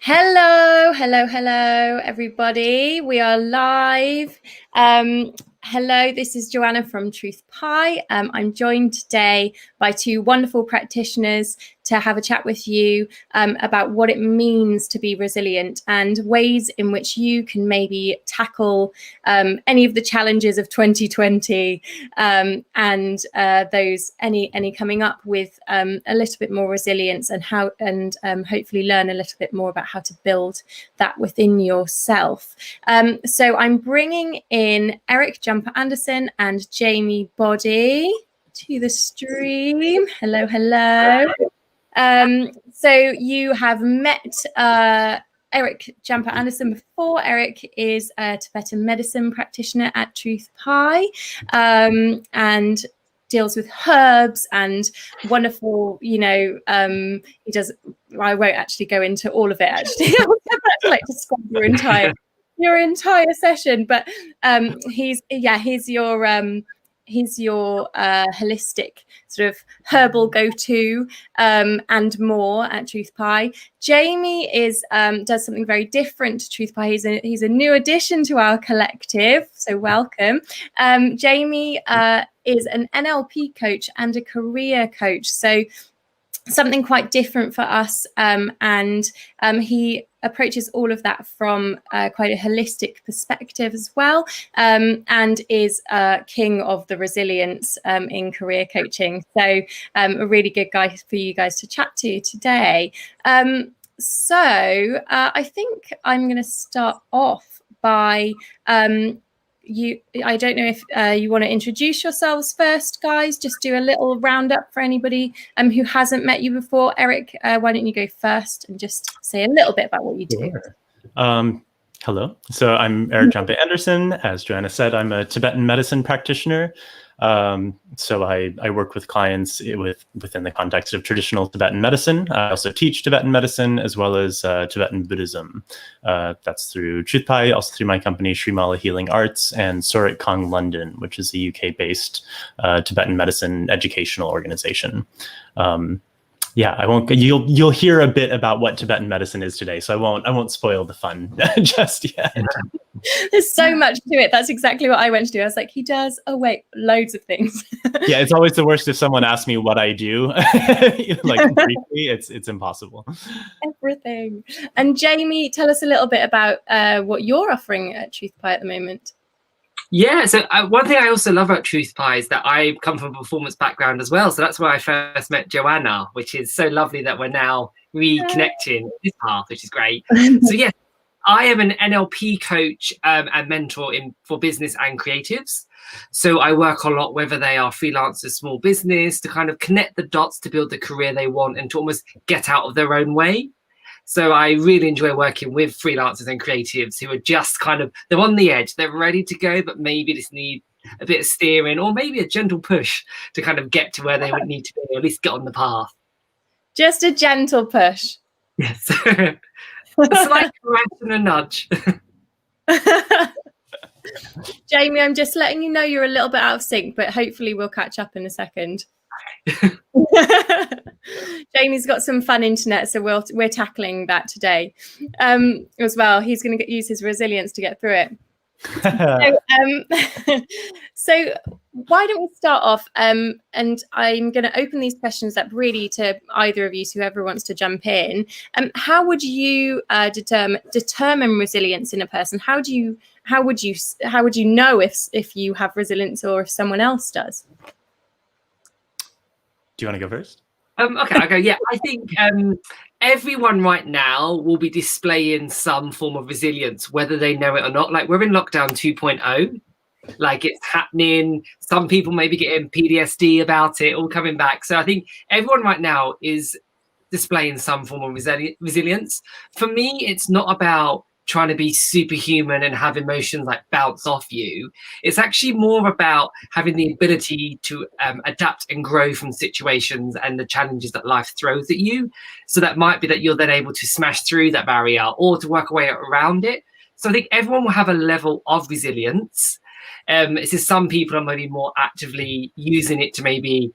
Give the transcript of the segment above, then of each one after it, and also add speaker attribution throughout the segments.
Speaker 1: Hello, everybody. We are live. Hello, this is Joanna from TruthPie. I'm joined today by two wonderful practitioners to have a chat with you about what it means to be resilient and ways in which you can maybe tackle any of the challenges of 2020 and those any coming up with a little bit more resilience and how hopefully learn a little bit more about how to build that within yourself. So I'm bringing in Erik, Jampa, Andersson and Jamie Body to the stream. Hello. So you have met Erik, Jampa, Andersson before. Erik is a Tibetan Medicine practitioner at TruthPie and deals with herbs and wonderful, he does, I won't actually go into all of it actually. I would like to describe your entire session, but he's your holistic sort of herbal go-to and more at TruthPie. Jamie does something very different to TruthPie. He's a new addition to our collective, so welcome. Jamie is an NLP coach and a career coach, so something quite different for us, and he approaches all of that from quite a holistic perspective as well, and is king of the resilience in career coaching. So a really good guy for you guys to chat to today. So I think I'm going to start off by I don't know if you want to introduce yourselves first, guys. Just do a little roundup for anybody who hasn't met you before. Erik, why don't you go first and just say a little bit about what you do?
Speaker 2: Sure. Hello. So I'm Erik Jampa Andersson. As Joanna said, I'm a Tibetan medicine practitioner. So I work with clients within the context of traditional Tibetan medicine. I also teach Tibetan medicine as well as Tibetan Buddhism. That's through TruthPie, also through my company, Srimala Healing Arts, and Sorik Kong London, which is a UK-based Tibetan medicine educational organization. Yeah, I won't. You'll hear a bit about what Tibetan medicine is today, so I won't spoil the fun just yet.
Speaker 1: There's so much to it. That's exactly what I went to do. I was like, he does. Oh wait, loads of things.
Speaker 2: Yeah, it's always the worst if someone asks me what I do. Like briefly, it's impossible.
Speaker 1: Everything. And Jamie, tell us a little bit about what you're offering at TruthPie at the moment.
Speaker 3: Yeah, so one thing I also love about TruthPie is that I come from a performance background as well. So that's where I first met Joanna, which is so lovely that we're now reconnecting this path, which is great. So yes, I am an NLP coach and mentor for business and creatives. So I work a lot, whether they are freelancers, small business, to kind of connect the dots to build the career they want and to almost get out of their own way. So I really enjoy working with freelancers and creatives who are just they're on the edge, they're ready to go, but maybe just need a bit of steering or maybe a gentle push to kind of get to where they would need to be, or at least get on the path.
Speaker 1: Just a gentle push.
Speaker 3: Yes. A slight caress and a nudge.
Speaker 1: Jamie, I'm just letting you know you're a little bit out of sync, but hopefully we'll catch up in a second. Jamie's got some fun internet, so we're tackling that today as well. He's going to use his resilience to get through it. So why don't we start off, and I'm going to open these questions up really to either of you, so whoever wants to jump in. How would you determine resilience in a person? How would you know if you have resilience or if someone else does?
Speaker 2: Do you want to go first?
Speaker 3: Okay, I'll go. Yeah, I think everyone right now will be displaying some form of resilience, whether they know it or not. Like, we're in lockdown 2.0. Like, it's happening. Some people may be getting PTSD about it, all coming back. So I think everyone right now is displaying some form of resilience. For me, it's not about trying to be superhuman and have emotions like bounce off you. It's actually more about having the ability to adapt and grow from situations and the challenges that life throws at you. So that might be that you're then able to smash through that barrier or to work a way around it. So I think everyone will have a level of resilience. It's just some people are maybe more actively using it to maybe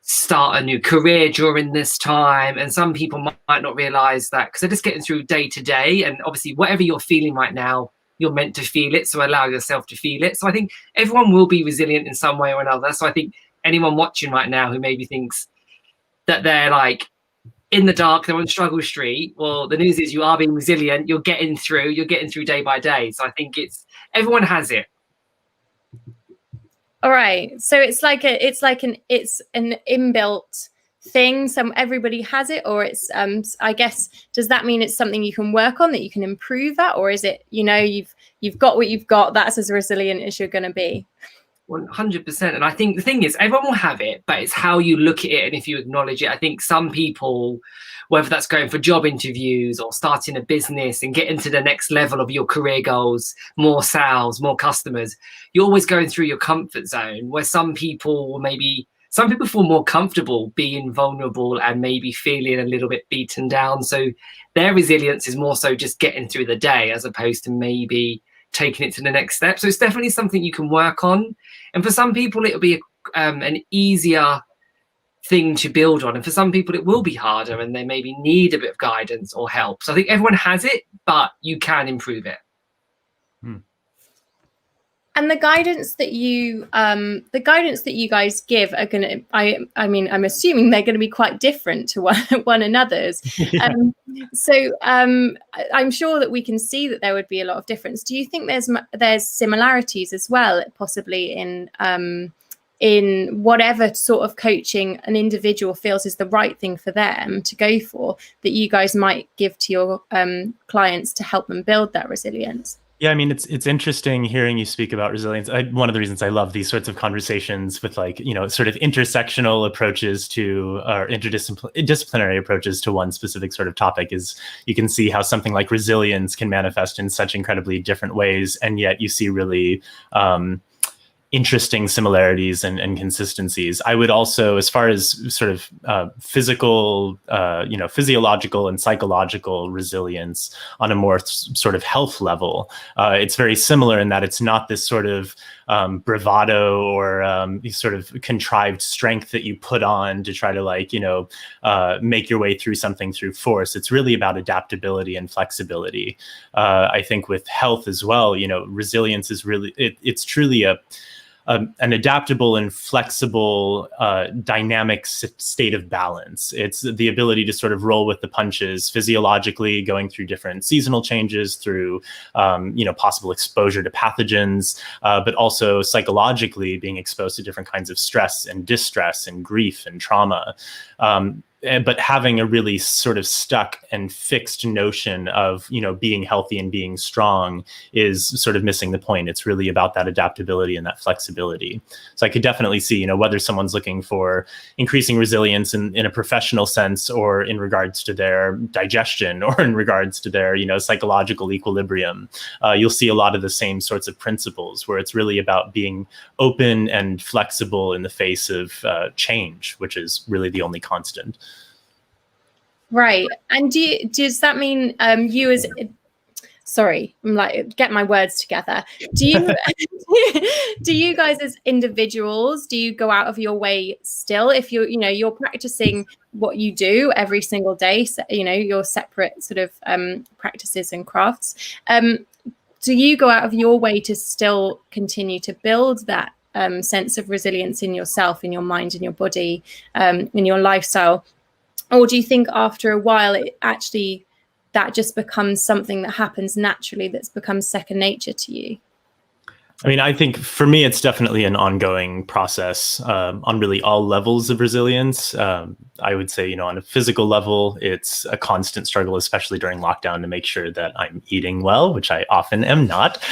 Speaker 3: start a new career during this time, and some people might not realize that because they're just getting through day to day. And obviously whatever you're feeling right now, you're meant to feel it, so allow yourself to feel it. So I think everyone will be resilient in some way or another. So I think anyone watching right now who maybe thinks that they're like in the dark, they're on struggle street, well, the news is you are being resilient, you're getting through day by day. So I think everyone has it.
Speaker 1: All right, so it's an inbuilt thing. Everybody has it, or it's I guess, does that mean it's something you can work on, that you can improve at, or is it, you've got what you've got, that's as resilient as you're going to be?
Speaker 3: 100%. And I think the thing is, everyone will have it, but it's how you look at it and if you acknowledge it. I think some people, whether that's going for job interviews or starting a business and getting to the next level of your career goals, more sales, more customers, you're always going through your comfort zone, where some people feel more comfortable being vulnerable and maybe feeling a little bit beaten down. So their resilience is more so just getting through the day as opposed to maybe taking it to the next step. So it's definitely something you can work on. And for some people, it'll be an easier thing to build on. And for some people, it will be harder and they maybe need a bit of guidance or help. So I think everyone has it, but you can improve it.
Speaker 1: And the guidance that you guys give are gonna, I mean, I'm assuming they're going to be quite different to one another's.
Speaker 2: Yeah.
Speaker 1: I'm sure that we can see that there would be a lot of difference. Do you think there's similarities as well, possibly in whatever sort of coaching an individual feels is the right thing for them to go for, that you guys might give to your clients to help them build that resilience?
Speaker 2: Yeah, I mean, it's interesting hearing you speak about resilience. One of the reasons I love these sorts of conversations with, like, sort of intersectional approaches to, or interdisciplinary approaches to one specific sort of topic, is you can see how something like resilience can manifest in such incredibly different ways, and yet you see really interesting similarities and consistencies. I would also, as far as sort of physical, physiological and psychological resilience on a more sort of health level, it's very similar in that it's not this sort of bravado or sort of contrived strength that you put on to try to make your way through something through force. It's really about adaptability and flexibility. I think with health as well, resilience is really, it's truly an adaptable and flexible, dynamic state of balance. It's the ability to sort of roll with the punches physiologically, going through different seasonal changes, through possible exposure to pathogens, but also psychologically being exposed to different kinds of stress and distress and grief and trauma. But having a really sort of stuck and fixed notion of, being healthy and being strong is sort of missing the point. It's really about that adaptability and that flexibility. So I could definitely see, whether someone's looking for increasing resilience in a professional sense, or in regards to their digestion, or in regards to their, psychological equilibrium, you'll see a lot of the same sorts of principles, where it's really about being open and flexible in the face of change, which is really the only constant.
Speaker 1: Right. And does that mean you as, sorry, I'm like, get my words together. Do you guys as individuals, do you go out of your way still, if you're practicing what you do every single day, your separate sort of practices and crafts, do you go out of your way to still continue to build that sense of resilience in yourself, in your mind, in your body, in your lifestyle? Or do you think after a while that just becomes something that happens naturally, that's become second nature to you?
Speaker 2: I mean, I think for me, it's definitely an ongoing process on really all levels of resilience. I would say, on a physical level, it's a constant struggle, especially during lockdown, to make sure that I'm eating well, which I often am not.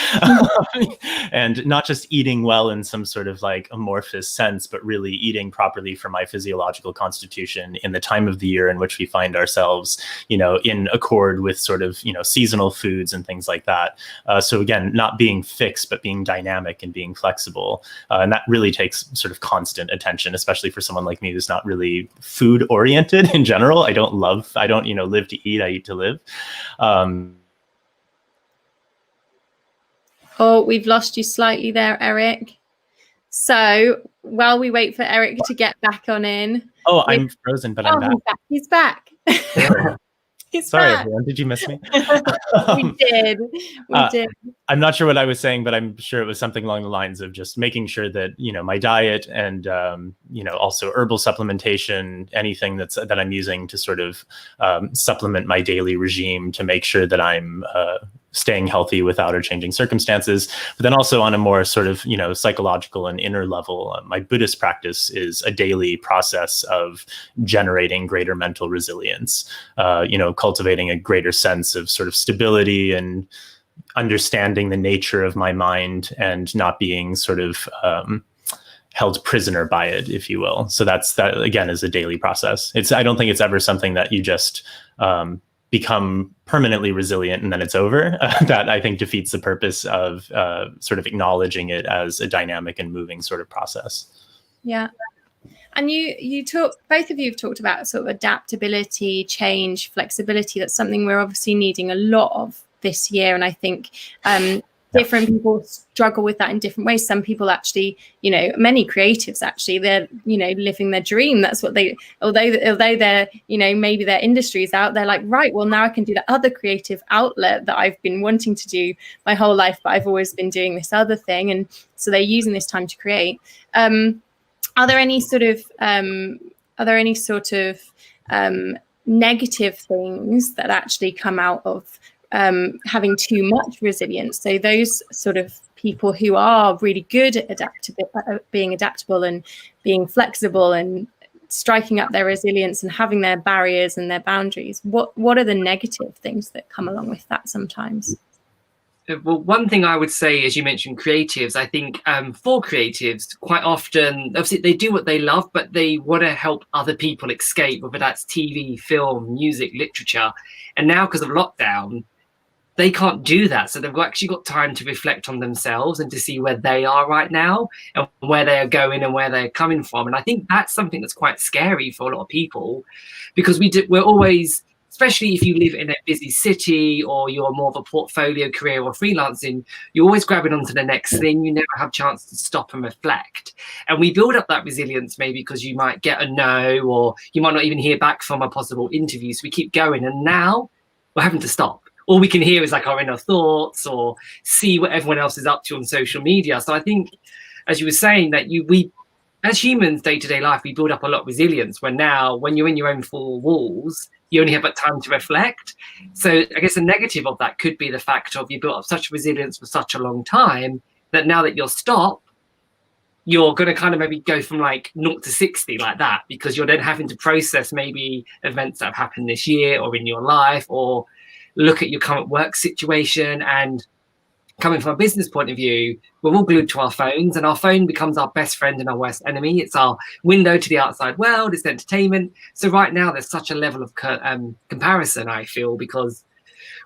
Speaker 2: And not just eating well in some sort of like amorphous sense, but really eating properly for my physiological constitution in the time of the year in which we find ourselves, in accord with sort of, seasonal foods and things like that. So again, not being fixed, but being dynamic and being flexible. And that really takes sort of constant attention, especially for someone like me who's not really food oriented in general. I don't live to eat, I eat to live.
Speaker 1: Oh, we've lost you slightly there, Erik. So while we wait for Erik to get back on in.
Speaker 2: Oh, I'm frozen, but I'm back.
Speaker 1: He's back. He's
Speaker 2: Sorry,
Speaker 1: back.
Speaker 2: everyone. Did you miss me?
Speaker 1: We did. We did.
Speaker 2: I'm not sure what I was saying, but I'm sure it was something along the lines of just making sure that, my diet and, also herbal supplementation, anything that I'm using to sort of supplement my daily regime to make sure that I'm staying healthy without or changing circumstances. But then also on a more sort of, psychological and inner level, my Buddhist practice is a daily process of generating greater mental resilience, cultivating a greater sense of sort of stability and understanding the nature of my mind and not being sort of held prisoner by it, if you will. So that again is a daily process. I don't think it's ever something that you just become permanently resilient and then it's over. That I think defeats the purpose of sort of acknowledging it as a dynamic and moving sort of process.
Speaker 1: Yeah. And both of you have talked about sort of adaptability, change, flexibility. That's something we're obviously needing a lot of this year. And I think different people struggle with that in different ways. Some people actually, many creatives actually, they're, living their dream. That's what although they're, maybe their industry is out, they're like, right, well, now I can do that other creative outlet that I've been wanting to do my whole life, but I've always been doing this other thing. And so they're using this time to create. Are there any sort of negative things that actually come out of having too much resilience? So those sort of people who are really good at being adaptable and being flexible and striking up their resilience and having their barriers and their boundaries, what are the negative things that come along with that sometimes?
Speaker 3: Well, one thing I would say, as you mentioned, creatives, I think for creatives, quite often, obviously they do what they love, but they want to help other people escape, whether that's TV, film, music, literature. And now because of lockdown, they can't do that. So they've actually got time to reflect on themselves and to see where they are right now and where they are going and where they're coming from. And I think that's something that's quite scary for a lot of people, because we're always, especially if you live in a busy city or you're more of a portfolio career or freelancing, you're always grabbing onto the next thing. You never have a chance to stop and reflect. And we build up that resilience maybe because you might get a no, or you might not even hear back from a possible interview. So we keep going. And now we're having to stop. All we can hear is like our inner thoughts or see what everyone else is up to on social media. So I think, as you were saying, that we as humans, day-to-day life, we build up a lot of resilience when you're in your own four walls, you only have that time to reflect. So I guess a negative of that could be the fact of you built up such resilience for such a long time that now that you're stopped, you're going to kind of maybe go from like 0 to 60 like that, because you're then having to process maybe events that have happened this year or in your life, or look at your current work situation. And coming from a business point of view, we're all glued to our phones, and our phone becomes our best friend and our worst enemy. It's our window to the outside world. It's entertainment. So right now there's such a level of comparison, I feel, because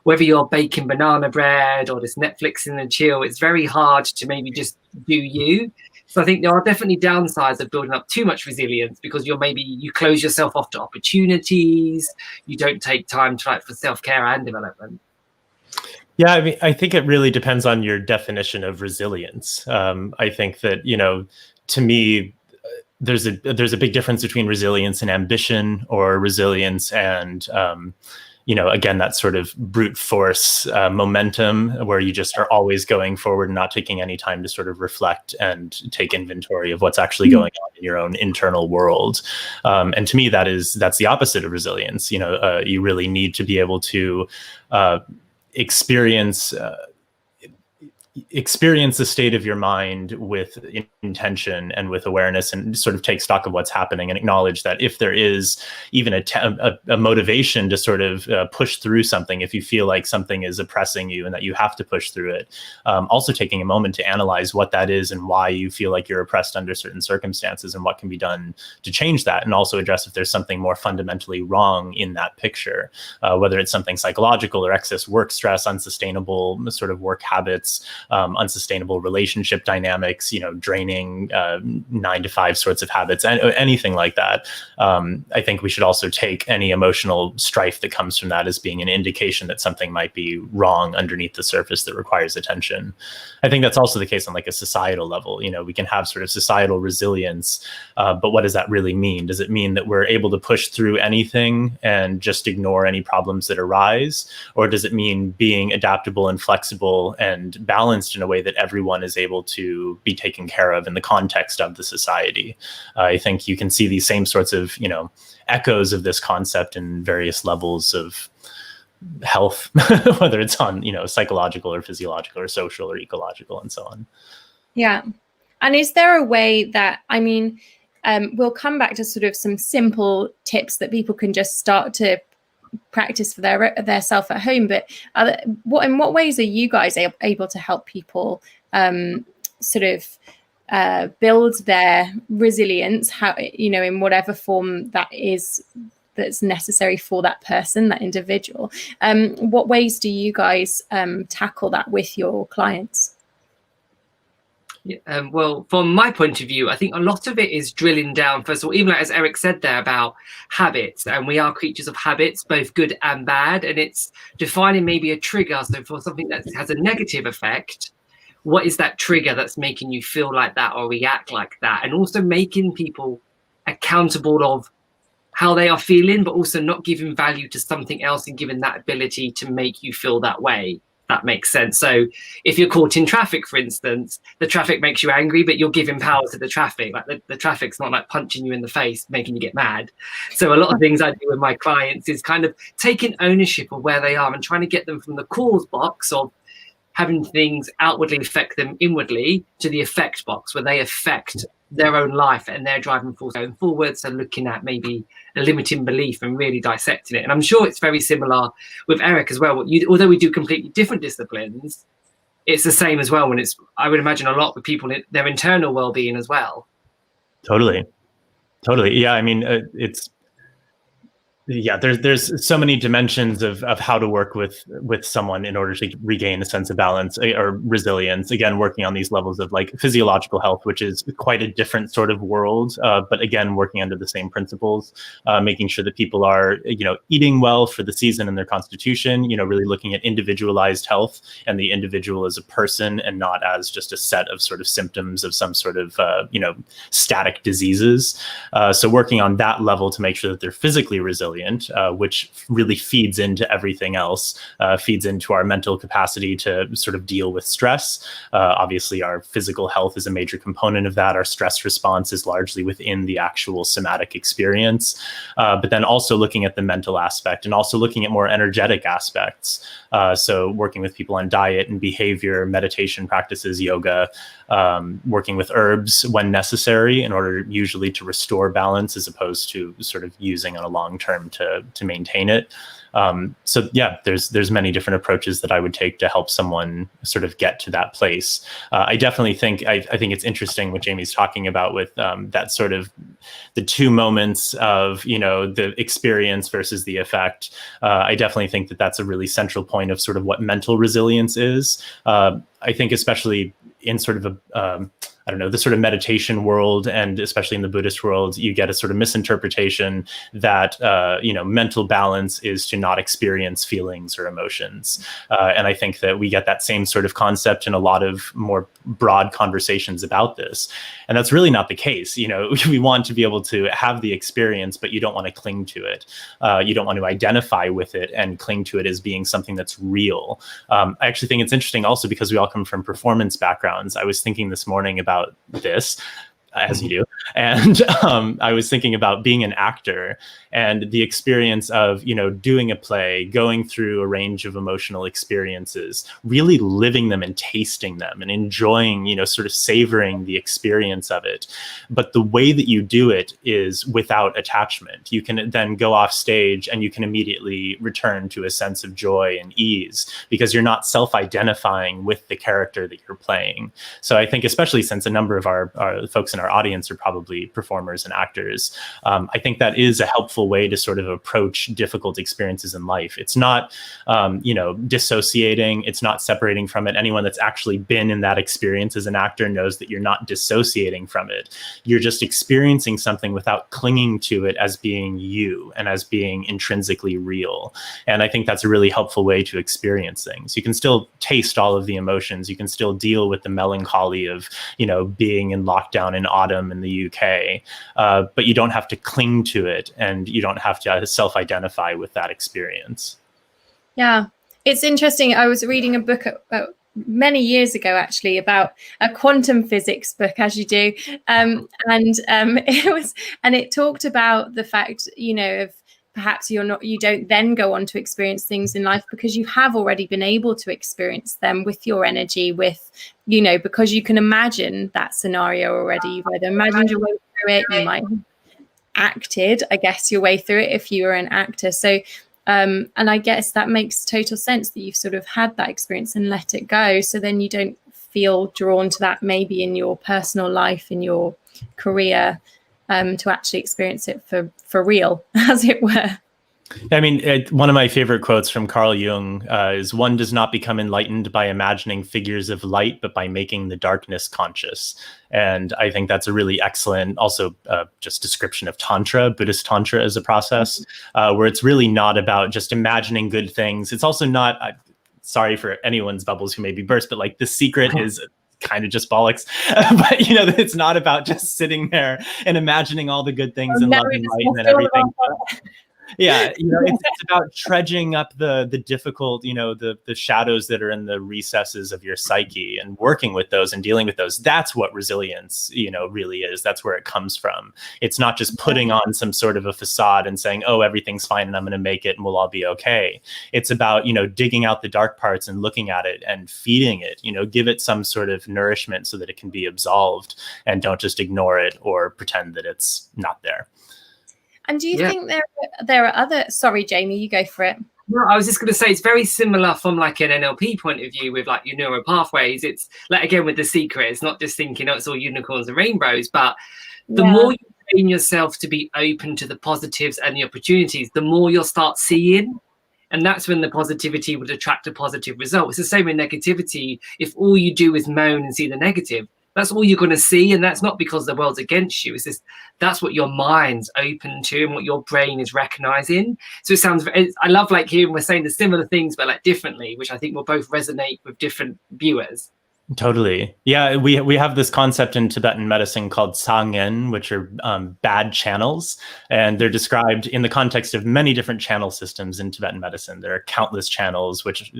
Speaker 3: whether you're baking banana bread or just Netflixing and chill, it's very hard to maybe just do you. So I think there are definitely downsides of building up too much resilience, because you close yourself off to opportunities. You don't take time to for self-care and development.
Speaker 2: Yeah, I mean, I think it really depends on your definition of resilience. I think that, to me, there's a big difference between resilience and ambition, or resilience and, again, that sort of brute force momentum where you just are always going forward and not taking any time to sort of reflect and take inventory of what's actually going on in your own internal world. And to me, that's the opposite of resilience. You really need to be able to experience the state of your mind with intention and with awareness, and sort of take stock of what's happening and acknowledge that if there is even a motivation to sort of push through something, if you feel like something is oppressing you and that you have to push through it, also taking a moment to analyze what that is and why you feel like you're oppressed under certain circumstances and what can be done to change that, and also address if there's something more fundamentally wrong in that picture, whether it's something psychological or excess work stress, unsustainable sort of work habits, unsustainable relationship dynamics, draining bullying, 9-to-5 sorts of habits, and anything like that. I think we should also take any emotional strife that comes from that as being an indication that something might be wrong underneath the surface that requires attention. I think that's also the case on like a societal level. We can have sort of societal resilience, but what does that really mean? Does it mean that we're able to push through anything and just ignore any problems that arise? Or does it mean being adaptable and flexible and balanced in a way that everyone is able to be taken care of in the context of the society? I think you can see these same sorts of, echoes of this concept in various levels of health, whether it's on, psychological or physiological or social or ecological and so on.
Speaker 1: Yeah. And is there a way that, we'll come back to sort of some simple tips that people can just start to practice for their self at home, but in what ways are you guys able to help people sort of build their resilience, how, in whatever form that's necessary for that person, that individual? What ways do you guys tackle that with your clients?
Speaker 3: Well, from my point of view, I think a lot of it is drilling down, first of all, even like as Erik said there about habits, and we are creatures of habits, both good and bad, and it's defining maybe a trigger. So for something that has a negative effect, what is that trigger that's making you feel like that or react like that? And also making people accountable of how they are feeling, but also not giving value to something else and giving that ability to make you feel that way. That makes sense. So if you're caught in traffic, for instance, the traffic makes you angry, but you're giving power to the traffic. Like the traffic's not like punching you in the face, making you get mad. So a lot of things I do with my clients is kind of taking ownership of where they are and trying to get them from the cause box of having things outwardly affect them inwardly to the effect box where they affect their own life and their driving force going forward. So looking at maybe a limiting belief and really dissecting it. And I'm sure it's very similar with Erik as well. Although we do completely different disciplines, it's the same as well when it's, I would imagine, a lot with people in their internal well-being as well.
Speaker 2: Totally. Yeah, there's so many dimensions of how to work with someone in order to regain a sense of balance or resilience. Again, working on these levels of like physiological health, which is quite a different sort of world, but again, working under the same principles, making sure that people are, eating well for the season and their constitution, really looking at individualized health and the individual as a person and not as just a set of sort of symptoms of some sort of, static diseases. So working on that level to make sure that they're physically resilient, which really feeds into everything else, feeds into our mental capacity to sort of deal with stress. Obviously, our physical health is a major component of that. Our stress response is largely within the actual somatic experience, but then also looking at the mental aspect and also looking at more energetic aspects. So working with people on diet and behavior, meditation practices, yoga, working with herbs when necessary in order usually to restore balance as opposed to sort of using on a long term to maintain it. So yeah, there's many different approaches that I would take to help someone sort of get to that place. I definitely think I think it's interesting what Jamie's talking about with that sort of the two moments of the experience versus the effect. I definitely think that that's a really central point of sort of what mental resilience is. I think especially in sort of the sort of meditation world, and especially in the Buddhist world, you get a sort of misinterpretation that, mental balance is to not experience feelings or emotions. And I think that we get that same sort of concept in a lot of more broad conversations about this. And that's really not the case. We want to be able to have the experience, but you don't want to cling to it. You don't want to identify with it and cling to it as being something that's real. I actually think it's interesting also because we all come from performance backgrounds. I was thinking this morning about this, as you do, and I was thinking about being an actor and the experience of doing a play, going through a range of emotional experiences, really living them and tasting them and enjoying, sort of savoring the experience of it. But the way that you do it is without attachment. You can then go off stage and you can immediately return to a sense of joy and ease because you're not self-identifying with the character that you're playing. So I think especially since a number of our folks in our our audience are probably performers and actors. I think that is a helpful way to sort of approach difficult experiences in life. It's not, dissociating. It's not separating from it. Anyone that's actually been in that experience as an actor knows that you're not dissociating from it. You're just experiencing something without clinging to it as being you and as being intrinsically real. And I think that's a really helpful way to experience things. You can still taste all of the emotions. You can still deal with the melancholy of, being in lockdown in autumn in the UK, but you don't have to cling to it, and you don't have to self-identify with that experience.
Speaker 1: Yeah, it's interesting. I was reading a book many years ago, actually, about a quantum physics book, as you do, it talked about the fact, of perhaps you don't then go on to experience things in life because you have already been able to experience them with your energy, because you can imagine that scenario already. You've either imagined your way through it, you might have acted, I guess, your way through it if you were an actor. So and I guess that makes total sense that you've sort of had that experience and let it go. So then you don't feel drawn to that maybe in your personal life, in your career, to actually experience it for real, as it were.
Speaker 2: I mean, one of my favorite quotes from Carl Jung is, "One does not become enlightened by imagining figures of light, but by making the darkness conscious." And I think that's a really excellent, also just description of Tantra, Buddhist Tantra as a process, where it's really not about just imagining good things. It's also not, sorry for anyone's bubbles who may be burst, but like The Secret is kind of just bollocks. But it's not about just sitting there and imagining all the good things and love and light and everything. Yeah, it's about trudging up the difficult, the shadows that are in the recesses of your psyche and working with those and dealing with those. That's what resilience, really is. That's where it comes from. It's not just putting on some sort of a facade and saying, oh, everything's fine and I'm going to make it and we'll all be okay. It's about, digging out the dark parts and looking at it and feeding it, give it some sort of nourishment so that it can be absolved, and don't just ignore it or pretend that it's not there.
Speaker 1: And do you think there are other... Sorry, Jamie, you go for it.
Speaker 3: No, I was just going to say it's very similar from like an NLP point of view with like your neural pathways. It's like, again, with The Secret, it's not just thinking, it's all unicorns and rainbows, but the more you train yourself to be open to the positives and the opportunities, the more you'll start seeing. And that's when the positivity would attract a positive result. It's the same with negativity. If all you do is moan and see the negative, that's all you're going to see. And that's not because the world's against you. It's just, that's what your mind's open to and what your brain is recognizing. So it sounds, I love like hearing we're saying the similar things, but like differently, which I think will both resonate with different viewers.
Speaker 2: Totally. Yeah, we have this concept in Tibetan medicine called Sangen, which are bad channels. And they're described in the context of many different channel systems in Tibetan medicine. There are countless channels, which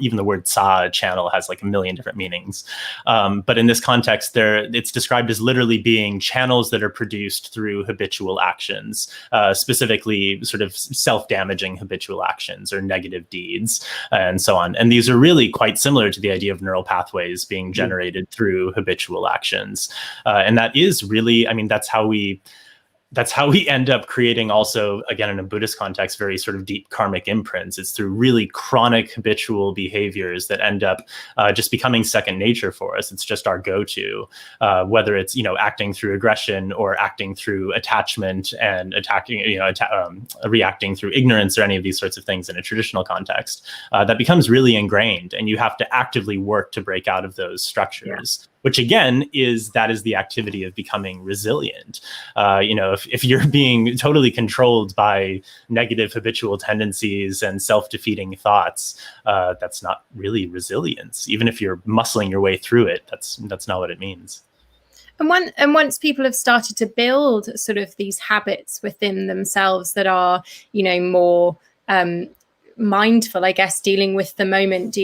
Speaker 2: even the word sa, channel, has like a million different meanings. But in this context, it's described as literally being channels that are produced through habitual actions, specifically sort of self-damaging habitual actions or negative deeds and so on. And these are really quite similar to the idea of neural pathways being generated through habitual actions. And that is really, that's how we end up creating, also, again, in a Buddhist context, very sort of deep karmic imprints. It's through really chronic habitual behaviors that end up just becoming second nature for us. It's just our go-to, whether it's, acting through aggression or acting through attachment and reacting through ignorance or any of these sorts of things in a traditional context. That becomes really ingrained, and you have to actively work to break out of those structures. Which again is the activity of becoming resilient. If you're being totally controlled by negative habitual tendencies and self-defeating thoughts, that's not really resilience. Even if you're muscling your way through it, that's not what it means.
Speaker 1: And once people have started to build sort of these habits within themselves that are, more mindful, I guess, dealing with the moment,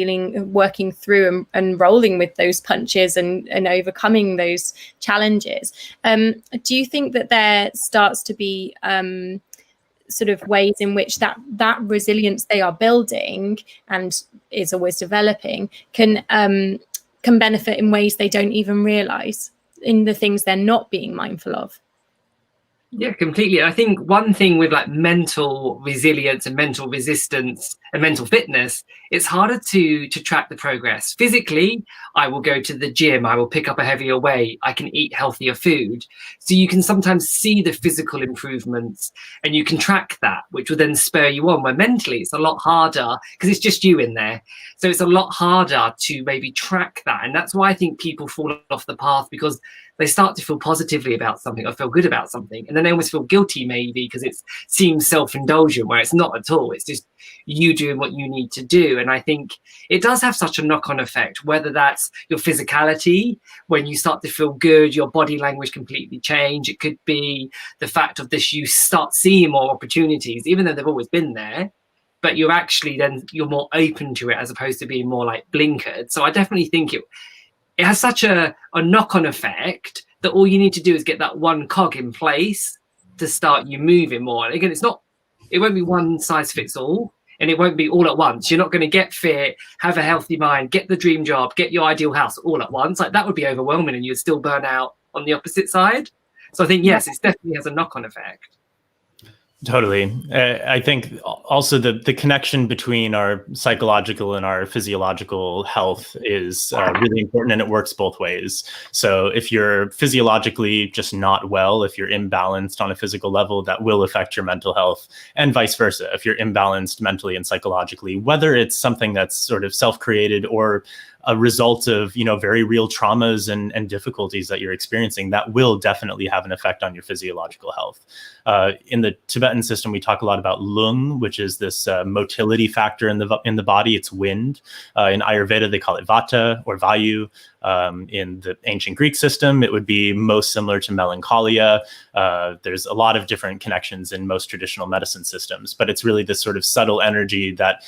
Speaker 1: working through and rolling with those punches and overcoming those challenges. Do you think that there starts to be sort of ways in which that resilience they are building and is always developing can benefit in ways they don't even realize, in the things they're not being mindful of?
Speaker 3: Yeah, completely. I think one thing with like mental resilience and mental resistance and mental fitness, it's harder to track the progress. Physically, I will go to the gym, I will pick up a heavier weight, I can eat healthier food. So you can sometimes see the physical improvements and you can track that, which will then spur you on. Where mentally, it's a lot harder because it's just you in there. So it's a lot harder to maybe track that. And that's why I think people fall off the path, because they start to feel positively about something or feel good about something, and then they almost feel guilty maybe because it seems self-indulgent, where it's not at all. It's just you doing what you need to do. And I think it does have such a knock-on effect, whether that's your physicality, when you start to feel good, your body language completely change. It could be the fact of this, you start seeing more opportunities, even though they've always been there, but you're actually then you're more open to it as opposed to being more like blinkered. So I definitely think it has such a knock-on effect that all you need to do is get that one cog in place to start you moving more. And again, it won't be one size fits all, and it won't be all at once. You're not going to get fit, have a healthy mind, get the dream job, get your ideal house all at once. Like that would be overwhelming, and you'd still burn out on the opposite side. So I think, yes, it definitely has a knock-on effect.
Speaker 2: Totally. I think also the connection between our psychological and our physiological health is really important, and it works both ways. So if you're physiologically just not well, if you're imbalanced on a physical level, that will affect your mental health, and vice versa. If you're imbalanced mentally and psychologically, whether it's something that's sort of self-created or a result of, very real traumas and difficulties that you're experiencing, that will definitely have an effect on your physiological health. In the Tibetan system, we talk a lot about lung, which is this motility factor in the body. It's wind. In Ayurveda, they call it vata or vayu. In the ancient Greek system, it would be most similar to melancholia. There's a lot of different connections in most traditional medicine systems, but it's really this sort of subtle energy that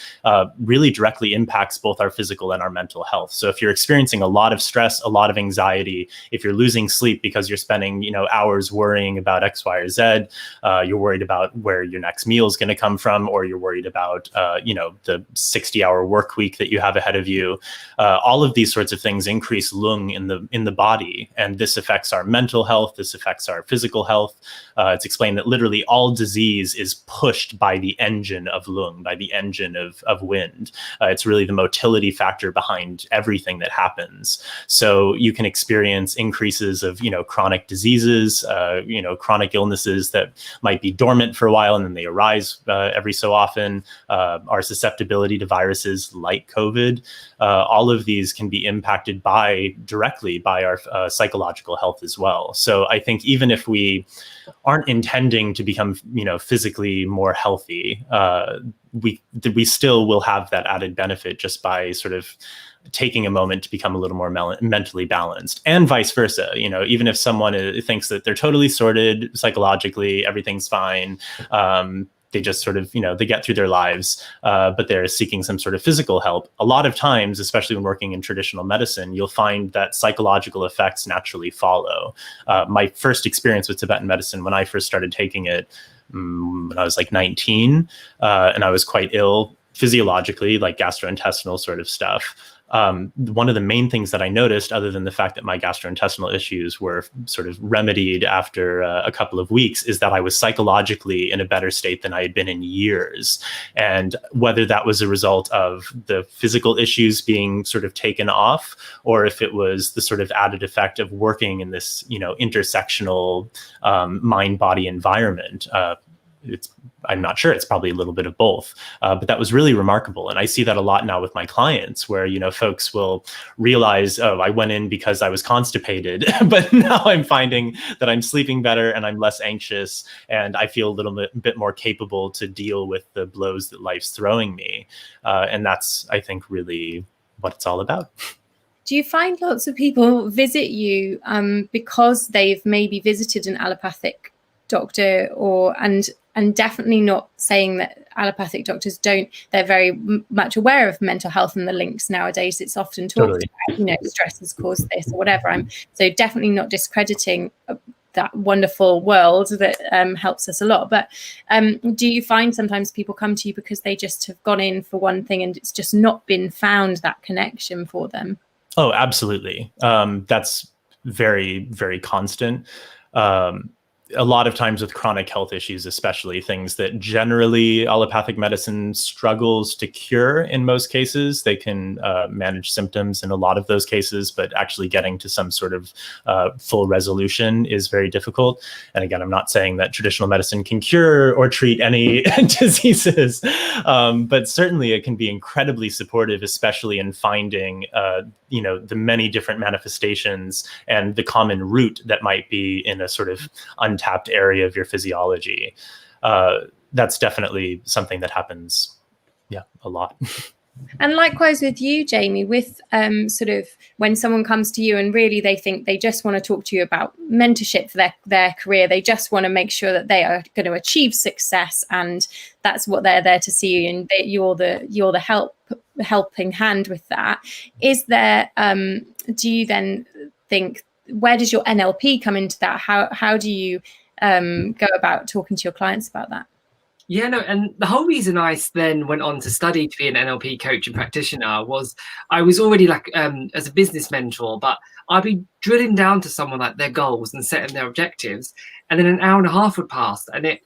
Speaker 2: really directly impacts both our physical and our mental health. So if you're experiencing a lot of stress, a lot of anxiety, if you're losing sleep because you're spending, hours worrying about X, Y, or Z, you're worried about where your next meal is going to come from, or you're worried about, the 60-hour work week that you have ahead of you. All of these sorts of things increase lung in the body, and this affects our mental health. This affects our physical health. It's explained that literally all disease is pushed by the engine of lung, by the engine of wind. It's really the motility factor behind everything that happens. So you can experience increases of chronic diseases, chronic illnesses that might be dormant for a while and then they arise every so often. Our susceptibility to viruses like COVID, all of these can be impacted directly by our psychological health as well. So I think even if we aren't intending to become, physically more healthy, we still will have that added benefit just by sort of taking a moment to become a little more mentally balanced, and vice versa. Even if someone thinks that they're totally sorted psychologically, everything's fine, they just sort of, they get through their lives, but they're seeking some sort of physical help. A lot of times, especially when working in traditional medicine, you'll find that psychological effects naturally follow. My first experience with Tibetan medicine, when I first started taking it, when I was like 19, and I was quite ill physiologically, like gastrointestinal sort of stuff. One of the main things that I noticed, other than the fact that my gastrointestinal issues were sort of remedied after a couple of weeks, is that I was psychologically in a better state than I had been in years. And whether that was a result of the physical issues being sort of taken off, or if it was the sort of added effect of working in this, intersectional mind-body environment, I'm not sure. It's probably a little bit of both, but that was really remarkable. And I see that a lot now with my clients, where, folks will realize, oh, I went in because I was constipated, but now I'm finding that I'm sleeping better and I'm less anxious and I feel a little bit more capable to deal with the blows that life's throwing me. And that's, I think, really what it's all about.
Speaker 1: Do you find lots of people visit you because they've maybe visited an allopathic doctor, and definitely not saying that allopathic doctors they're very much aware of mental health and the links nowadays. It's often talked about, stress has caused this or whatever. So definitely not discrediting that wonderful world that helps us a lot. But do you find sometimes people come to you because they just have gone in for one thing and it's just not been found that connection for them?
Speaker 2: Oh, absolutely. That's very, very constant. a lot of times with chronic health issues, especially things that generally allopathic medicine struggles to cure in most cases. They can manage symptoms in a lot of those cases, but actually getting to some sort of full resolution is very difficult. And again, I'm not saying that traditional medicine can cure or treat any diseases, but certainly it can be incredibly supportive, especially in finding the many different manifestations and the common root that might be in a sort of untapped area of your physiology. That's definitely something that happens, a lot.
Speaker 1: And likewise with you, Jamie, with sort of when someone comes to you and really they think they just want to talk to you about mentorship for their career, they just want to make sure that they are going to achieve success, and that's what they're there to see you, and you're the helping hand with that. Is there do you then think, where does your NLP come into that? How do you go about talking to your clients about that?
Speaker 3: Yeah, no, and the whole reason I then went on to study to be an NLP coach and practitioner was I was already as a business mentor, but I'd be drilling down to someone like their goals and setting their objectives, and then an hour and a half would pass, and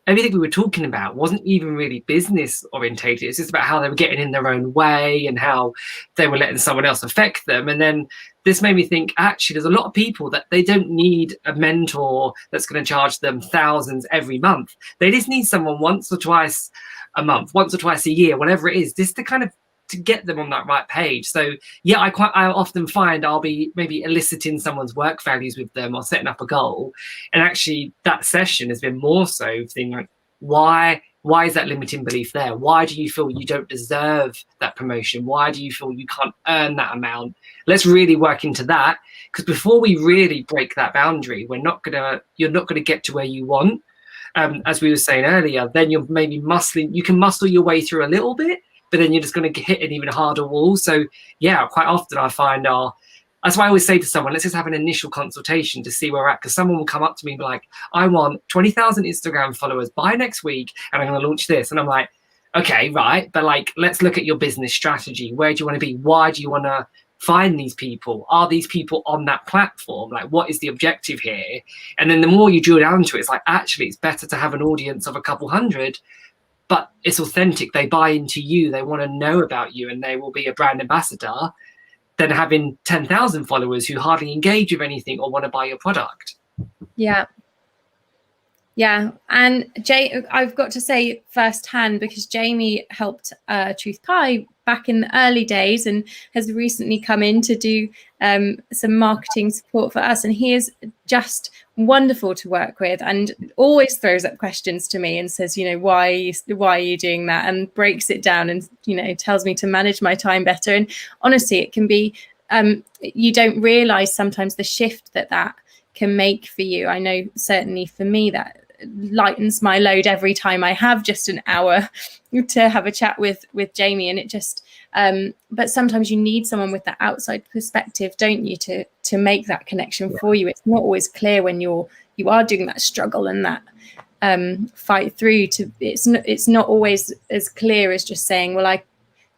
Speaker 3: everything we were talking about wasn't even really business orientated. It's just about how they were getting in their own way and how they were letting someone else affect them. And then this made me think, actually, there's a lot of people that they don't need a mentor that's going to charge them thousands every month. They just need someone once or twice a month, once or twice a year, whatever it is, just to get them on that right page. So yeah, I often find I'll be maybe eliciting someone's work values with them or setting up a goal, and actually that session has been more so thinking like, why is that limiting belief there? Why do you feel you don't deserve that promotion? Why do you feel you can't earn that amount? Let's really work into that, because before we really break that boundary, you're not gonna get to where you want. As we were saying earlier, then you're maybe you can muscle your way through a little bit, but then you're just going to hit an even harder wall. So yeah, quite often I find that's why I always say to someone, let's just have an initial consultation to see where we're at, because someone will come up to me and be like, I want 20,000 Instagram followers by next week, and I'm going to launch this. And I'm like, okay, right, but let's look at your business strategy. Where do you want to be? Why do you want to find these people? Are these people on that platform? What is the objective here? And then the more you drill down to it, it's like, actually, it's better to have an audience of a couple hundred, but it's authentic. They buy into you. They want to know about you, and they will be a brand ambassador, than having 10,000 followers who hardly engage with anything or want to buy your product.
Speaker 1: Yeah. Yeah. And I've got to say firsthand, because Jamie helped TruthPie back in the early days and has recently come in to do some marketing support for us. And he is just wonderful to work with, and always throws up questions to me and says, why are you doing that? And breaks it down and, tells me to manage my time better. And honestly, it can be, you don't realize sometimes the shift that can make for you. I know certainly for me that lightens my load every time I have just an hour to have a chat with Jamie, and it just but sometimes you need someone with that outside perspective, don't you, to make that connection for you. It's not always clear when you are doing that struggle and that fight through it's not always as clear as just saying, well, I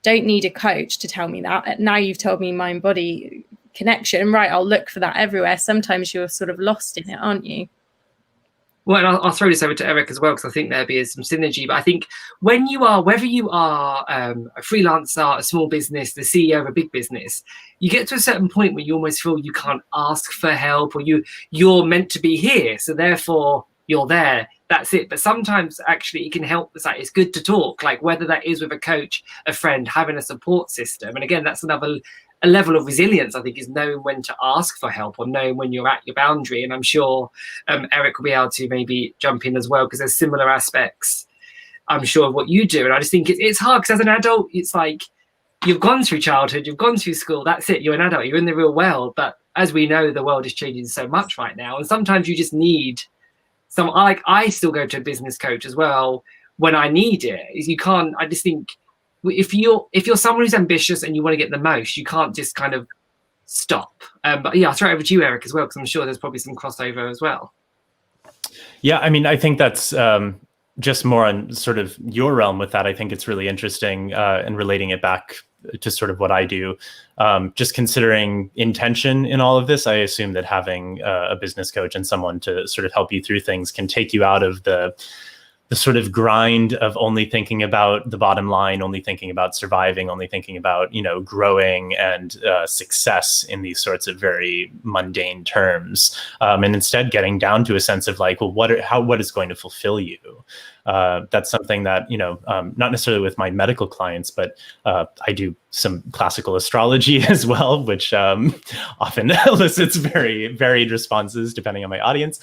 Speaker 1: don't need a coach to tell me that. Now you've told me mind body connection, right, I'll look for that everywhere. Sometimes you're sort of lost in it, aren't you?
Speaker 3: Well, and I'll throw this over to Erik as well, because I think there'll be some synergy. But I think whether you are a freelancer, a small business, the CEO of a big business, you get to a certain point where you almost feel you can't ask for help, or you're meant to be here, so therefore you're there. That's it. But sometimes actually it can help. It's good to talk, whether that is with a coach, a friend, having a support system. And again, that's a level of resilience, I think, is knowing when to ask for help or knowing when you're at your boundary. And I'm sure Erik will be able to maybe jump in as well, because there's similar aspects, I'm sure, of what you do. And I just think it's hard, because as an adult, it's like you've gone through childhood, you've gone through school, that's it, you're an adult, you're in the real world. But as we know, the world is changing so much right now. And sometimes you just need I still go to a business coach as well when I need it. I just think, if you're someone who's ambitious and you want to get the most, you can't just kind of stop. But yeah, I'll throw it over to you, Erik, as well, because I'm sure there's probably some crossover as well.
Speaker 2: Yeah, I mean, I think that's just more on sort of your realm with that. I think it's really interesting and relating it back to sort of what I do. Just considering intention in all of this, I assume that having a business coach and someone to sort of help you through things can take you out of the sort of grind of only thinking about the bottom line, only thinking about surviving, only thinking about, growing and success in these sorts of very mundane terms. And instead getting down to a sense of like, well, what is going to fulfill you? That's something that, not necessarily with my medical clients, but I do some classical astrology as well, which often elicits very varied responses depending on my audience.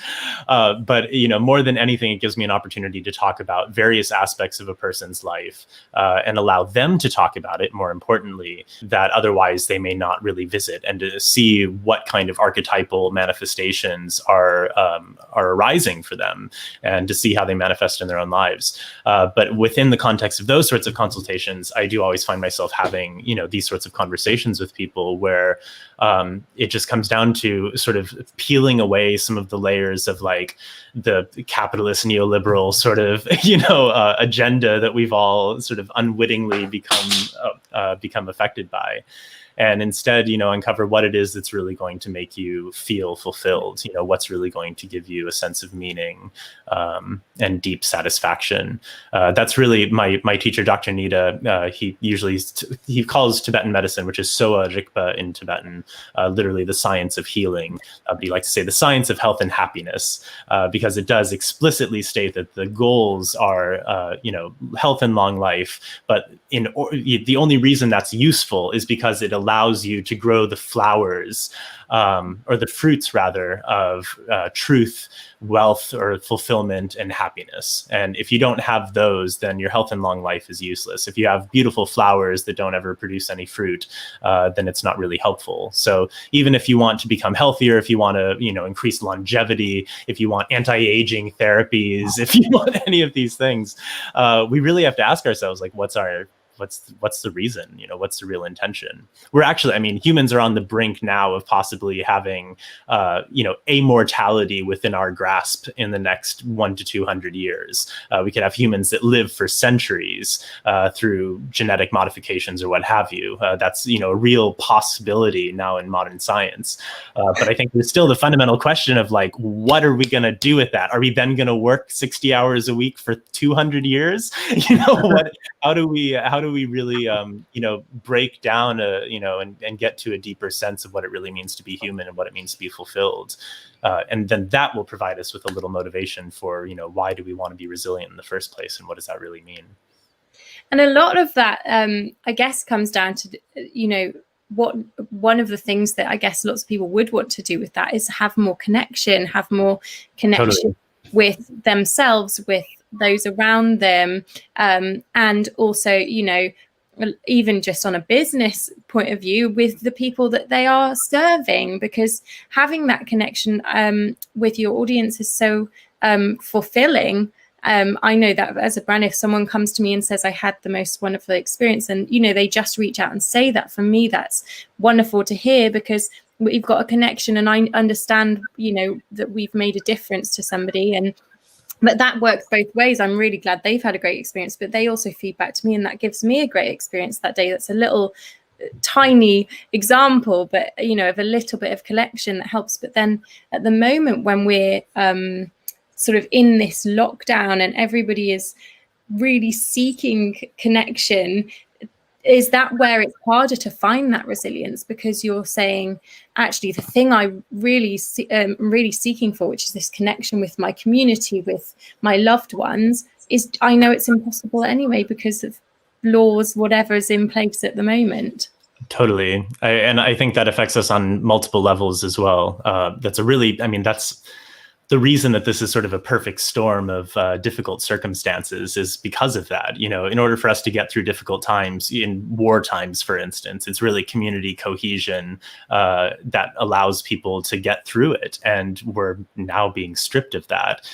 Speaker 2: But, more than anything, it gives me an opportunity to talk about various aspects of a person's life and allow them to talk about it, more importantly, that otherwise they may not really visit, and to see what kind of archetypal manifestations are arising for them, and to see how they manifest in their own lives. But within the context of those sorts of consultations, I do always find myself having, these sorts of conversations with people where it just comes down to sort of peeling away some of the layers of like the capitalist neoliberal sort of, agenda that we've all sort of unwittingly become affected by. And instead, uncover what it is that's really going to make you feel fulfilled, what's really going to give you a sense of meaning and deep satisfaction. That's really my teacher, Dr. Nida. He calls Tibetan medicine, which is Soa Rigpa in Tibetan, literally the science of healing. But he likes to say the science of health and happiness, because it does explicitly state that the goals are, health and long life. But the only reason that's useful is because it allows you to grow the flowers, or the fruits rather, of truth, wealth, or fulfillment and happiness. And if you don't have those, then your health and long life is useless. If you have beautiful flowers that don't ever produce any fruit, then it's not really helpful. So even if you want to become healthier, if you want to, increase longevity, if you want anti-aging therapies, if you want any of these things, we really have to ask ourselves, like, what's the reason? What's the real intention? We're actually, humans are on the brink now of possibly having, amortality within our grasp in the next 1 to 200 years. We could have humans that live for centuries through genetic modifications or what have you. That's, a real possibility now in modern science. But I think there's still the fundamental question of like, what are we going to do with that? Are we then going to work 60 hours a week for 200 years? How do we really, break down, and get to a deeper sense of what it really means to be human and what it means to be fulfilled? And then that will provide us with a little motivation for, why do we want to be resilient in the first place? And what does that really mean?
Speaker 1: And a lot of that, I guess, comes down to, one of the things that I guess lots of people would want to do with that is have more connection totally. With themselves, with those around them, and also, even just on a business point of view, with the people that they are serving, because having that connection with your audience is so fulfilling. I know that as a brand, if someone comes to me and says I had the most wonderful experience, and they just reach out and say that, for me that's wonderful to hear, because we've got a connection and I understand that we've made a difference to somebody. But that works both ways. I'm really glad they've had a great experience, but they also feed back to me, and that gives me a great experience that day. That's a little tiny example, but of a little bit of collection that helps. But then at the moment when we're sort of in this lockdown and everybody is really seeking connection, is that where it's harder to find that resilience? Because you're saying, actually, the thing I really seeking for, which is this connection with my community, with my loved ones, is I know it's impossible anyway because of laws, whatever is in place at the moment.
Speaker 2: Totally. And I think that affects us on multiple levels as well. That's the reason that this is sort of a perfect storm of difficult circumstances is because of that. In order for us to get through difficult times, in war times, for instance, it's really community cohesion that allows people to get through it. And we're now being stripped of that.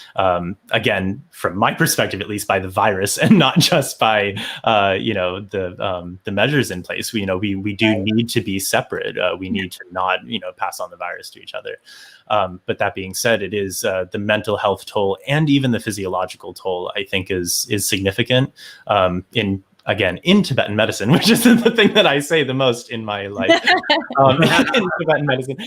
Speaker 2: Again, from my perspective, at least, by the virus, and not just by the measures in place. We do need to be separate. We need to not pass on the virus to each other. But that being said, it is the mental health toll and even the physiological toll, I think, is significant. again, in Tibetan medicine, which is the thing that I say the most in my life, in Tibetan medicine,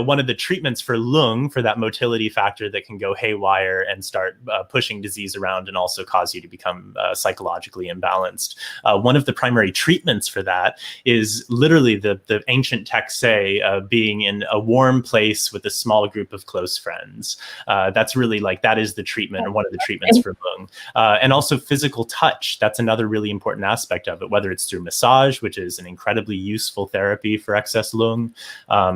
Speaker 2: one of the treatments for lung, for that motility factor that can go haywire and start pushing disease around and also cause you to become psychologically imbalanced. One of the primary treatments for that is literally the ancient texts say being in a warm place with a small group of close friends. That's really like, that is the treatment, or one of the treatments for lung. And also physical touch. That's another really important aspect of it, whether it's through massage, which is an incredibly useful therapy for excess lung,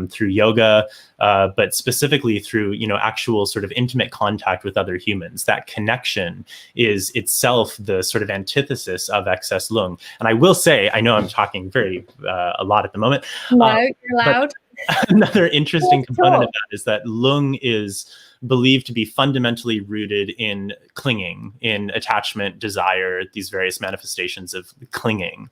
Speaker 2: through yoga, but specifically through, actual sort of intimate contact with other humans. That connection is itself the sort of antithesis of excess lung. And I will say, I know I'm talking a lot at the moment.
Speaker 1: No, you're loud.
Speaker 2: Another interesting component of that is that lung is believed to be fundamentally rooted in clinging, in attachment, desire, these various manifestations of clinging.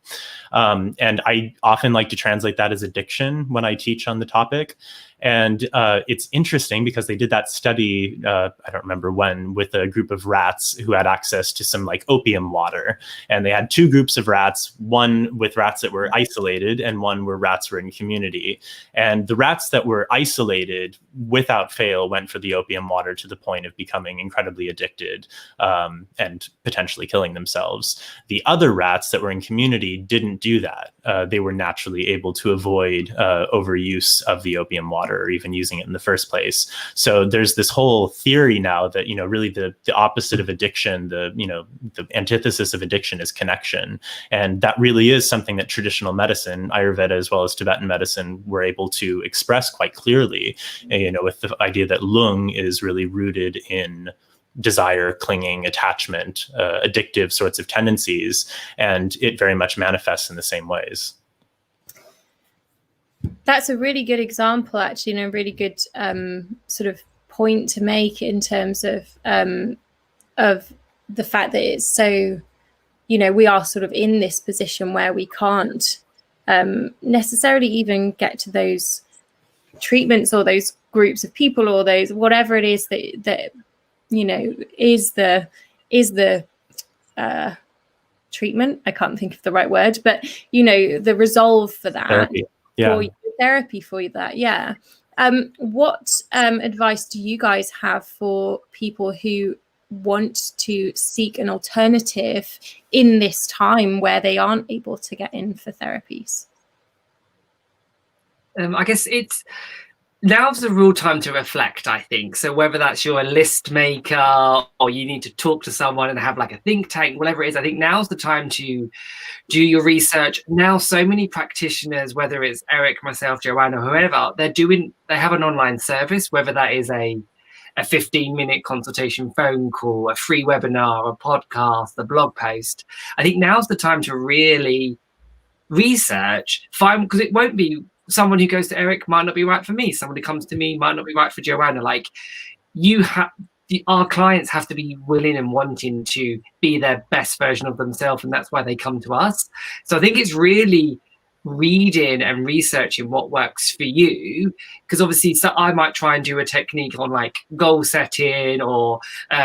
Speaker 2: And I often like to translate that as addiction when I teach on the topic. And it's interesting because they did that study, I don't remember when, with a group of rats who had access to some like opium water. And they had two groups of rats, one with rats that were isolated and one where rats were in community. And the rats that were isolated, without fail, went for the opium water to the point of becoming incredibly addicted and potentially killing themselves. The other rats that were in community didn't do that. They were naturally able to avoid overuse of the opium water, or even using it in the first place. So there's this whole theory now that, really the opposite of addiction, the antithesis of addiction is connection. And that really is something that traditional medicine, Ayurveda, as well as Tibetan medicine, were able to express quite clearly, with the idea that lung is really rooted in desire, clinging, attachment, addictive sorts of tendencies, and it very much manifests in the same ways.
Speaker 1: That's a really good example, actually, and a really good sort of point to make in terms of the fact that it's so, we are sort of in this position where we can't necessarily even get to those treatments or those groups of people or those whatever it is that is the treatment. I can't think of the right word, but the resolve for that.
Speaker 2: Therapy. Yeah.
Speaker 1: For therapy for that. Yeah. What advice do you guys have for people who want to seek an alternative in this time where they aren't able to get in for therapies?
Speaker 3: I guess now's the real time to reflect, I think. So whether that's you're a list maker or you need to talk to someone and have like a think tank, whatever it is, I think now's the time to do your research. Now, so many practitioners, whether it's Erik, myself, Joanna, whoever, they have an online service, whether that is a 15-minute consultation phone call, a free webinar, a podcast, a blog post. I think now's the time to really research, because it won't be someone who goes to Erik might not be right for me. Someone who comes to me might not be right for Joanna. Like our clients have to be willing and wanting to be their best version of themselves. And that's why they come to us. So I think it's really reading and researching what works for you. Because obviously I might try and do a technique on like goal setting or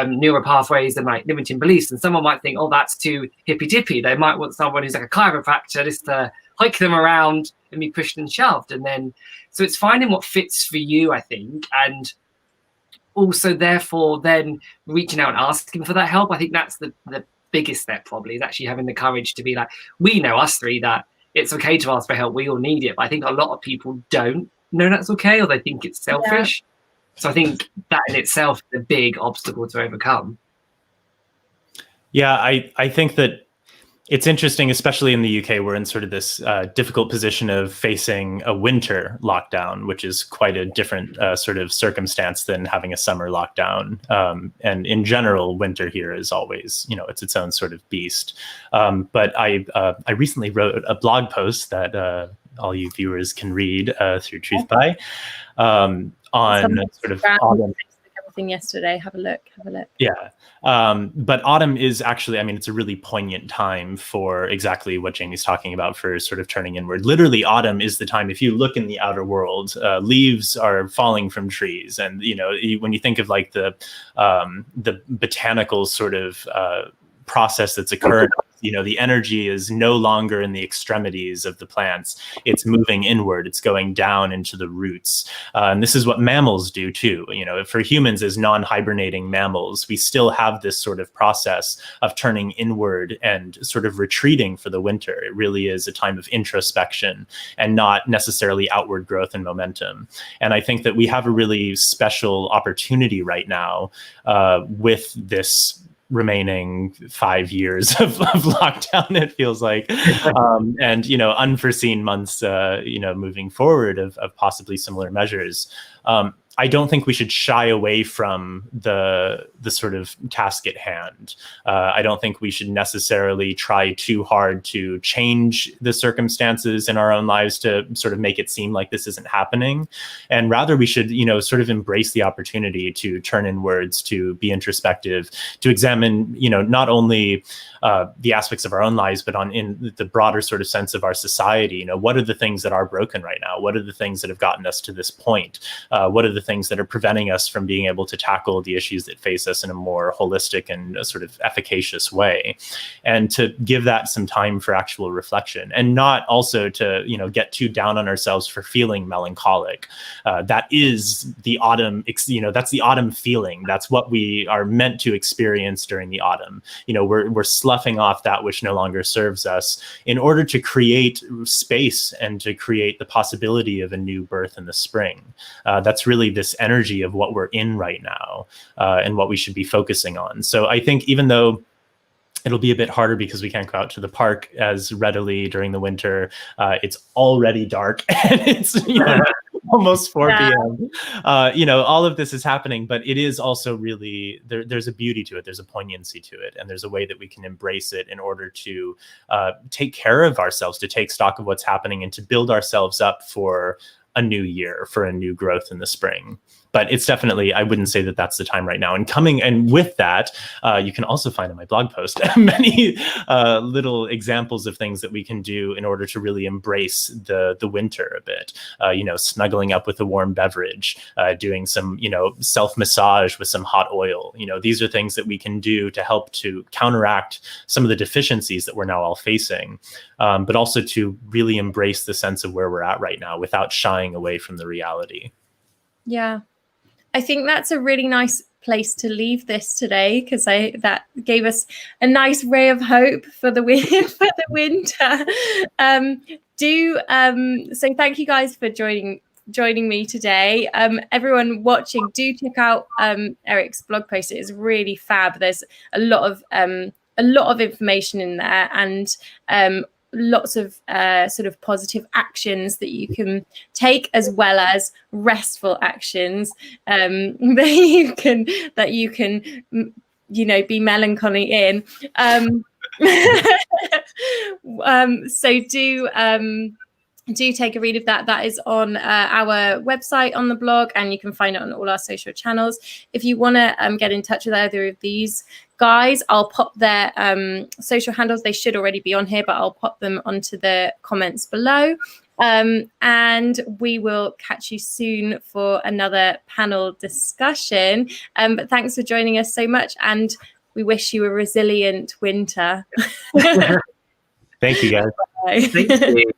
Speaker 3: neural pathways and like limiting beliefs. And someone might think, oh, that's too hippy-dippy. They might want someone who's like a chiropractor just to hike them around and be pushed and shoved. And then, so it's finding what fits for you, I think. And also therefore then reaching out and asking for that help. I think that's the biggest step probably, is actually having the courage to be like, we know us three that it's okay to ask for help. We all need it. But I think a lot of people don't know that's okay, or they think it's selfish. Yeah. So I think that in itself is a big obstacle to overcome.
Speaker 2: Yeah, I think that it's interesting, especially in the UK, we're in sort of this difficult position of facing a winter lockdown, which is quite a different sort of circumstance than having a summer lockdown. And in general, winter here is always, it's its own sort of beast. But I recently wrote a blog post that all you viewers can read through TruthPie on sort of autumn.
Speaker 1: Everything yesterday. Have a look.
Speaker 2: Yeah. But autumn is actually, it's a really poignant time for exactly what Jamie's talking about, for sort of turning inward. Literally, autumn is the time, if you look in the outer world, leaves are falling from trees. And, when you think of like the botanical sort of process that's occurring. The energy is no longer in the extremities of the plants. It's moving inward. It's going down into the roots. And this is what mammals do too. For humans as non-hibernating mammals, we still have this sort of process of turning inward and sort of retreating for the winter. It really is a time of introspection and not necessarily outward growth and momentum. And I think that we have a really special opportunity right now with this remaining 5 years of lockdown, it feels like, and unforeseen months moving forward of possibly similar measures. I don't think we should shy away from the sort of task at hand. I don't think we should necessarily try too hard to change the circumstances in our own lives to sort of make it seem like this isn't happening. And rather we should, sort of embrace the opportunity to turn inwards, to be introspective, to examine, not only the aspects of our own lives, but in the broader sort of sense of our society. What are the things that are broken right now? What are the things that have gotten us to this point? What are the things that are preventing us from being able to tackle the issues that face us in a more holistic and sort of efficacious way, and to give that some time for actual reflection, and not also to get too down on ourselves for feeling melancholic. That is the autumn, that's the autumn feeling. That's what we are meant to experience during the autumn. We're sloughing off that which no longer serves us in order to create space and to create the possibility of a new birth in the spring. That's really this energy of what we're in right now, and what we should be focusing on. So I think even though it'll be a bit harder because we can't go out to the park as readily during the winter, it's already dark and it's almost 4 p.m. All of this is happening, but it is also really, there's a beauty to it. There's a poignancy to it. And there's a way that we can embrace it in order to take care of ourselves, to take stock of what's happening, and to build ourselves up for a new year, for a new growth in the spring. But it's definitely, I wouldn't say that that's the time right now. And with that, you can also find in my blog post many little examples of things that we can do in order to really embrace the winter a bit. Snuggling up with a warm beverage, doing some, self-massage with some hot oil. These are things that we can do to help to counteract some of the deficiencies that we're now all facing, but also to really embrace the sense of where we're at right now without shying away from the reality.
Speaker 1: Yeah. I think that's a really nice place to leave this today, because that gave us a nice ray of hope for the winter. So thank you guys for joining me today. Everyone watching, do check out Erik's blog post. It is really fab. There's a lot of information in there, and lots of sort of positive actions that you can take, as well as restful actions that you can be melancholy in. So do take a read of that. That is on our website, on the blog, and you can find it on all our social channels. If you want to get in touch with either of these guys, I'll pop their social handles. They should already be on here, but I'll pop them onto the comments below. And we will catch you soon for another panel discussion. But thanks for joining us so much, and we wish you a resilient winter.
Speaker 2: Thank you, guys.
Speaker 1: Bye.
Speaker 3: Thank you.